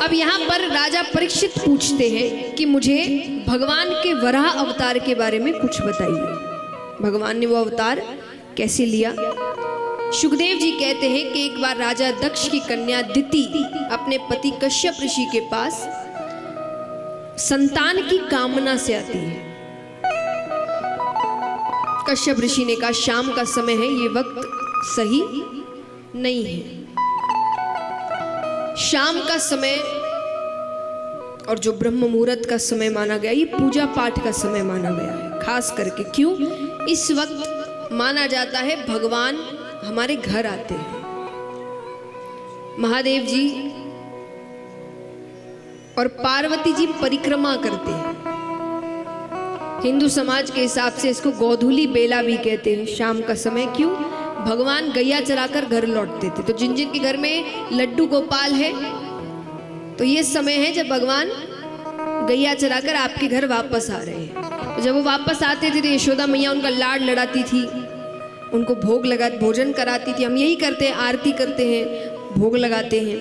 अब यहाँ पर राजा परीक्षित पूछते हैं कि मुझे भगवान के वराह अवतार के बारे में कुछ बताइए। भगवान ने वो अवतार कैसे लिया? सुखदेव जी कहते हैं कि एक बार राजा दक्ष की कन्या दिति अपने पति कश्यप ऋषि के पास संतान की कामना से आती है। कश्यप ऋषि ने कहा शाम का समय है, ये वक्त सही नहीं है। शाम का समय और जो ब्रह्म मुहूर्त का समय माना गया, ये पूजा पाठ का समय माना गया है। खास करके क्यों? इस वक्त माना जाता है भगवान हमारे घर आते हैं। महादेव जी और पार्वती जी परिक्रमा करते हैं। हिंदू समाज के हिसाब से इसको गोधूली बेला भी कहते हैं, शाम का समय। क्यों? भगवान गैया चराकर घर लौटते थे। तो जिन जिन के घर में लड्डू गोपाल है, तो ये समय है जब भगवान गैया चराकर आपके घर वापस आ रहे हैं। तो जब वो वापस आते थे तो यशोदा मैया उनका लाड लड़ाती थी, उनको भोजन कराती थी। हम यही करते हैं, आरती करते हैं, भोग लगाते हैं।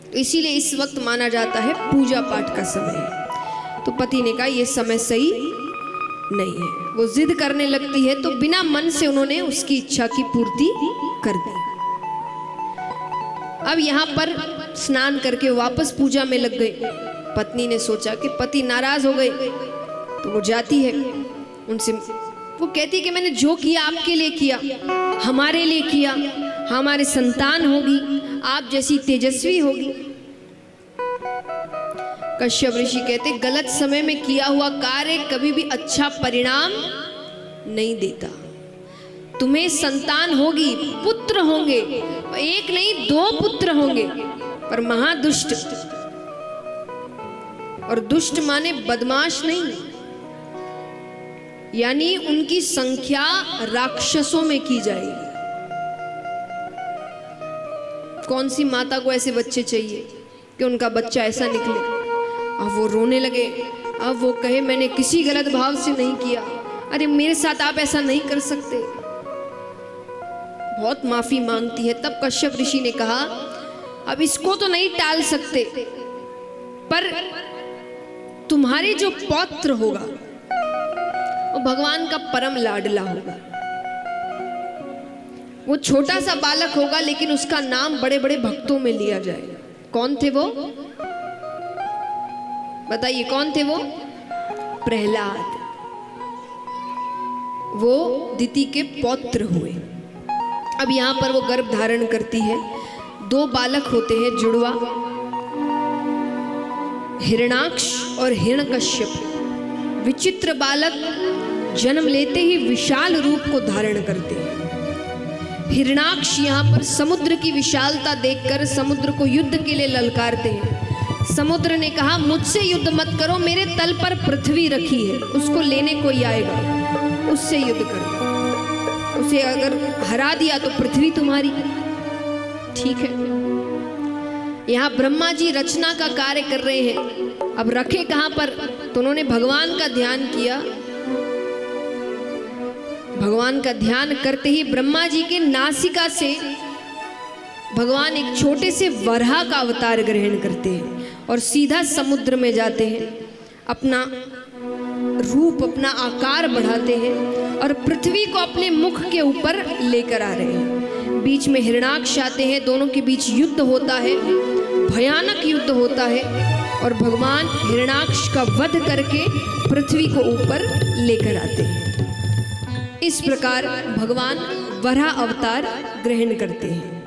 तो इसीलिए इस वक्त माना जाता है पूजा पाठ का समय है। तो पति ने कहा ये समय सही नहीं है। वो जिद करने लगती है तो बिना मन से उन्होंने उसकी इच्छा की पूर्ति कर दी। अब यहाँ पर स्नान करके वापस पूजा में लग गई। पत्नी ने सोचा कि पति नाराज हो गए, तो वो जाती है उनसे। वो कहती है कि मैंने जो किया आपके लिए किया, हमारे लिए किया, हमारे संतान होगी, आप जैसी तेजस्वी होगी। कश्यप ऋषि कहते गलत समय में किया हुआ कार्य कभी भी अच्छा परिणाम नहीं देता। तुम्हें संतान होगी, पुत्र होंगे, एक नहीं 2 पुत्र होंगे, पर महादुष्ट। और दुष्ट माने बदमाश नहीं, यानी उनकी संख्या राक्षसों में की जाएगी। कौन सी माता को ऐसे बच्चे चाहिए कि उनका बच्चा ऐसा निकले? अब वो रोने लगे। अब वो कहे मैंने किसी गलत भाव से नहीं किया, अरे मेरे साथ आप ऐसा नहीं कर सकते। बहुत माफी मांगती है। तब कश्यप ऋषि ने कहा अब इसको तो नहीं टाल सकते, पर तुम्हारे जो पौत्र होगा वो भगवान का परम लाडला होगा। वो छोटा सा बालक होगा, लेकिन उसका नाम बड़े बड़े भक्तों में लिया जाएगा। कौन थे वो? बताइए कौन थे वो? प्रहलाद। वो दिति के पौत्र हुए। अब यहाँ पर वो गर्भ धारण करती है। 2 बालक होते हैं जुड़वा, हिरणाक्ष और हिरण्यकश्यप। विचित्र बालक जन्म लेते ही विशाल रूप को धारण करते हैं। हिरणाक्ष यहाँ पर समुद्र की विशालता देखकर समुद्र को युद्ध के लिए ललकारते हैं। समुद्र ने कहा मुझसे युद्ध मत करो, मेरे तल पर पृथ्वी रखी है, उसको लेने कोई आएगा, उससे युद्ध करो। उसे अगर हरा दिया तो पृथ्वी तुम्हारी। ठीक है। यहाँ ब्रह्मा जी रचना का कार्य कर रहे हैं। अब रखे कहां पर? तो उन्होंने भगवान का ध्यान किया। भगवान का ध्यान करते ही ब्रह्मा जी के नासिका से भगवान एक छोटे से वराह का अवतार ग्रहण करते हैं और सीधा समुद्र में जाते हैं। अपना रूप, अपना आकार बढ़ाते हैं और पृथ्वी को अपने मुख के ऊपर लेकर आ रहे हैं। बीच में हिरणाक्ष आते हैं, दोनों के बीच युद्ध होता है, भयानक युद्ध होता है और भगवान हिरणाक्ष का वध करके पृथ्वी को ऊपर लेकर आते हैं। इस प्रकार भगवान वराह अवतार ग्रहण करते हैं।